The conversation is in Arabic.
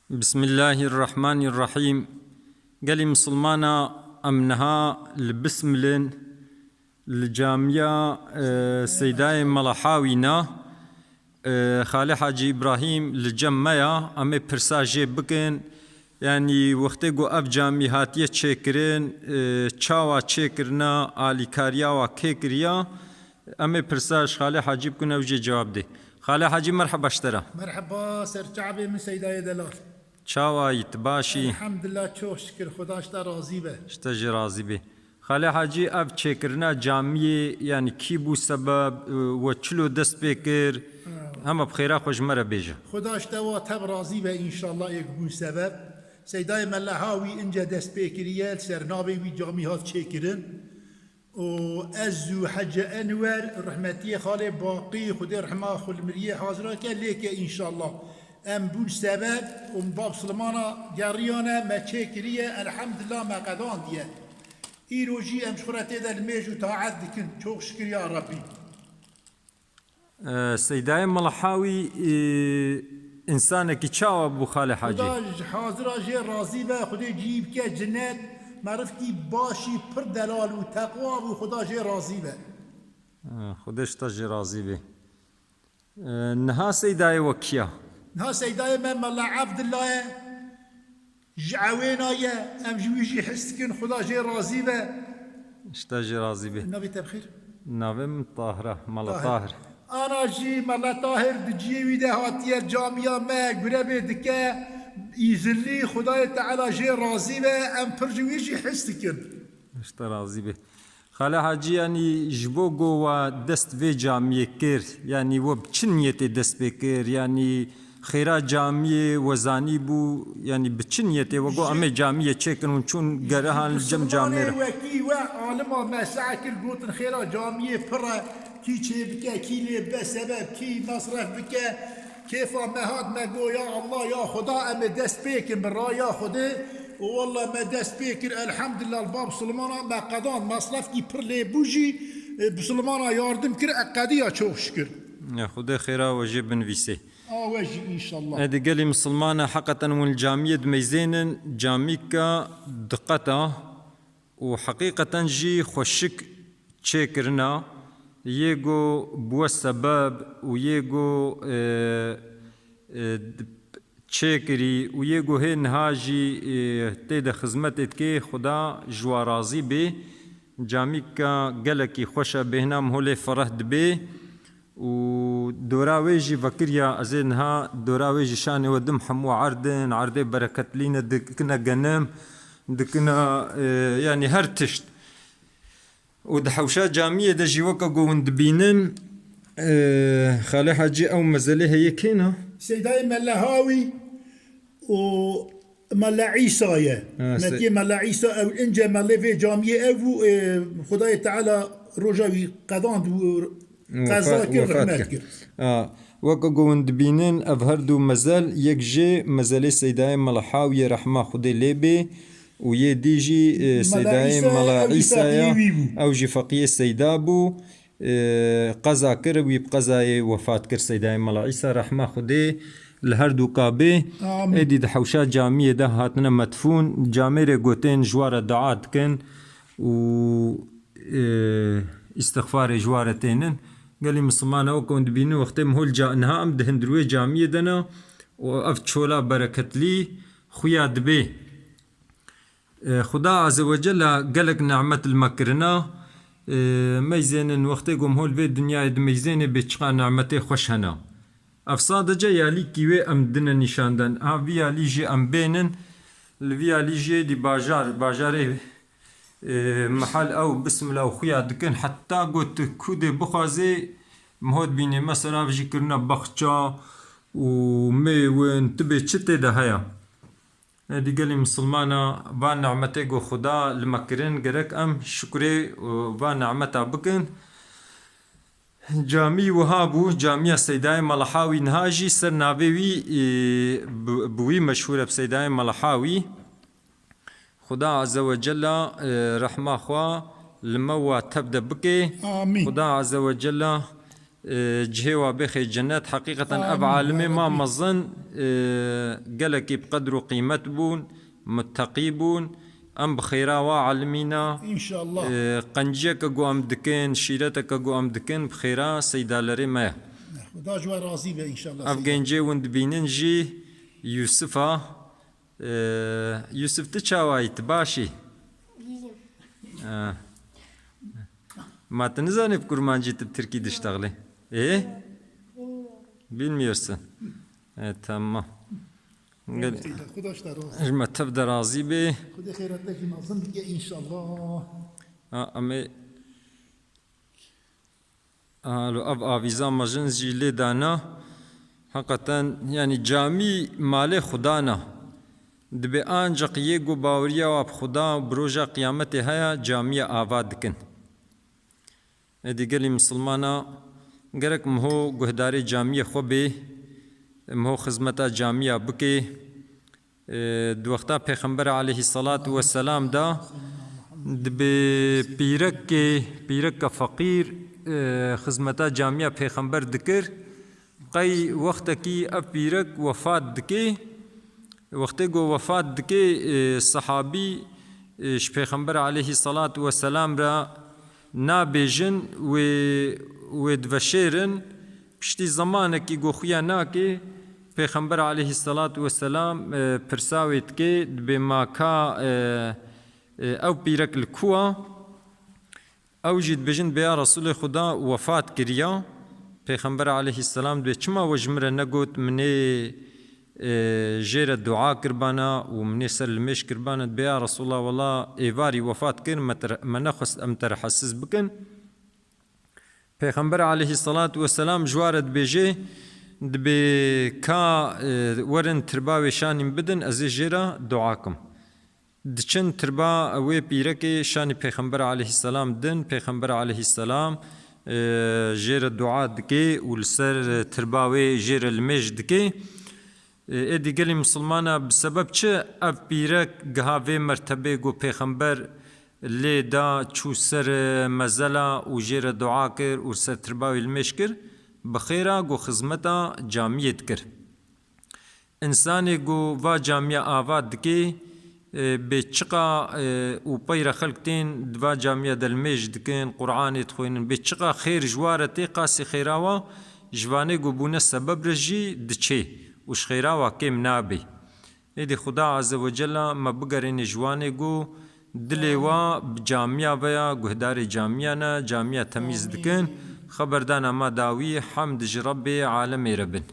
بسم الله الرحمن الرحيم. قالي مسلمانا أمنها البسملن الجامعة سيداي ملحاوينا خالي حاجي إبراهيم الجمعية أمي برساجي بكن يعني وقتيقو أف جامعاتية تشكرين تشاوا تشكرنا آلي كاريا وكيكريا أمي برساج خالي حاجي بكن أوجي جواب دي. خالي حاجي مرحبا اشترا. مرحبا سر شعبي من سيداي دلال. چاوایت باشی الحمد لله چو شکر خداش تا راضی به شتاجی راضی به خاله حاجی اب چکرنا جامعه یعنی کی بو سبب و چلو دست بکر همه بخیره خوش مره بیجه خداش تا تب راضی به ان شاء الله یک بون سبب سيداي ملهاوي انجا دست بكريال سرنابي وي جامعات شكرن و ازو حج انور رحمتي خالي باقي خدي رحمه خل مريه حاضره كليك ان شاء الله ام بون سبب ام باب سلمانا جريانا ما تشكريه الحمد لله ما قدان ديه ايروجي ام شكرتي دا الميج وتاعت دكن çok şükür ya ربي سیدای ملحاوی انسانکی چاوا بو خاله حاجی خداش حاضر جي راضي به خدي جيب كه جنات معرفتي باشي پر دلال و تقوى و خدا جي راضي به خودش تاجی راضی به نها سیدای وکیا ها سيداي ملا عبد الله جعوينا يا ام جويجي حسكن خدا جي راضي به شتاجی راضی به النبي تبخير ناوم طاهره مال طاهر انا جي ملا طاهر دجي ويده هاتيه الجامعه ما قربه دكه يزلي خداي تعالى جي راضي به ام برجويجي حسكن شتا راضی به خاله حاجی یعنی جبوگو و دست به جامعه کر یعنی و بچن نیت دست بکر یعنی خیرا جامعه وزانی بو یعنی بچن نیت و گو امه جامعه چکن چون گرهان جم جامعه وكي وعالم ما ساعك القوت خيرا جامعه فرا كي بك كي لي سبب كي مصرف بك كيف ما هاد ما قو يا الله يا خدا ام دست بيك برا يا خدا والله ما دست بيك الحمد لله الباب سلمان ما قدان مصرف كي پر لي بوجي بسلمان ياردم كر اقديا çok şükür يا خدا خيرا وجب بنفيسي وجه ان شاء الله هذه قالي مسلمانة حقا والجامعة دميزين جاميكا دقتا وحقيقة جي خوشك تشكرنا يجو بو السبب ويجو تشكري ويجو هن هاجي تيدا خزمتت كي خدا جوا راضي بي جاميكا قالكي خوشا بهنا مهولي فرهد بي و دوراويجي فكريا أزينها دوراويجي شاني ودم حمو عردي بركة لينا دكنا جنم دكنا يعني هرتشت ودحوشات جامية دجي وكا قوند بينن خالي حاجي أو مزالي هي كينا سيداي ملهاوي و ملا عيسى يا نتي ملا عيسى او انجا ملا في جامعه او خداي تعالى رجاوي قضاند قضاك رحمتك وكا قوند بينن أفهردو مزال يكجي مزالي سيداي ملحاوي رحمة خدي ليبي ويديجي سيداي ملا عيسى او جي فقيه سيدابو قضا كر ويبقضاي وفاة كر سيداي ملا عيسى رحمة خدي الهردو كابي ادي دحوشات جامعية ده هاتنا مدفون جامعة قوتين جوارة دعات كن و استغفار جوارتين قال لي مسلمان او كنت بينو وقتهم هول جانها ام دهندروي جامعية دنا وافشولا بركت لي خويا دبي خدا عز وجل قالك نعمة المكرنا ميزين وقتكم هول في الدنيا ميزين بتشقى نعمتي خوشهنا افصاد جا يالي كيوي ام دنا نشاندن افيا ليجي ام بينن الفيا ليجي دي باجاري محل او بسم الله وخويا دكن حتى قلت كودي بخازي مهود بيني مثلا بجي كرنا بخشا ومي وين تبي تشتي ده هيا هذه قالي مسلمانا با نعمتك وخدا المكرن قرك ام شكري وبا نعمتها بكن جامي وهابو جامية سيداي ملحاوي نهاجي سر نابوي بوي مشهورة بسيداي ملحاوي خدا عز وجل رحمة خوا لما تبدأ بكي آمين خدا عز وجل جهوا بخي جنات حقيقة أب عالمي ما مظن قالك بقدر قيمة بون متقيبون أم بخيرا وعلمينا إن شاء الله. قنجيك قو أم دكين شيرتك قو أم دكين بخيرا سيدا لري ما خدا جوا راضي به إن شاء الله. أفغانجي وند بيننجي يوسفا يوسف تشاواي تباشي ما تنزاني بكرمانجي تبتركي دشتغلي ايه bilmiyorsun tamam خدا اشترى. ما تبدا راضي به خدا خيرات لك نظن بك إن شاء الله. امي لو اب افيزا ماجنز جي لي دانا حقیقتا يعني جامي مال خدانا دبي انجق يگو باوريا و خدا بروجا قيامت هيا جامي آباد کن ادي قالي مسلمانا گرک مهو گهداری جامعه خوبه مهو خدمتا جامعه بکی دو وقتا پیغمبر علیه الصلاة والسلام دا دبی پیرک فقیر خدمتا جامعه پیغمبر دکر قی وقت کی اب پیرک وفات دکی وقت گو وفات دکی صحابی پیغمبر علیه الصلاة والسلام را نابیجن و دفشیرن پشتی زمانکی گوخیا ناکی پیغمبر علیه الصلاة والسلام پرساویت که بما کا او پیرک لکوا او جید بجن بیا رسول خدا وفات کریا پیغمبر علیه السلام دوی چما وجمره نگوت منی جير الدعاء كربانا ومني سلمش كربانا بيا رسول الله والله ايفاري وفات كن ما نخص ام ترحسس بكن پیغمبر عليه الصلاة والسلام جوارد بيجي دبي كا ورن تربا شان بدن از جيرا دعاكم دچن تربا وي بيركي شان پیغمبر عليه السلام دن پیغمبر عليه السلام جير الدعاء دكي والسر تربا وي جير المج دكي ادی گلی مسلمانا بسبب چه اف بیرک گهاوی مرتبه گو پیغمبر لی دا چو سر مزلا و جیر دعا کر و سر ترباوی المش کر بخیرا گو خدمتا جامعیت کر انسانی گو و جامعه آواد دکی به چقا و پیر خلقتین دوا جامعه دلمش دکن قرآن تخوینن به چقا خیر جوارتی قاسی خیراوا جوانه گو بونه سبب رجی دچه وش خيرا واكيم نابي ادي خدا عز وجل ما بقرين جواني جو دليوا بجامعة بيا قهداري جامعنا جامعة تميز دكن خبردانا ما داوي حمد ربي عالمي ربن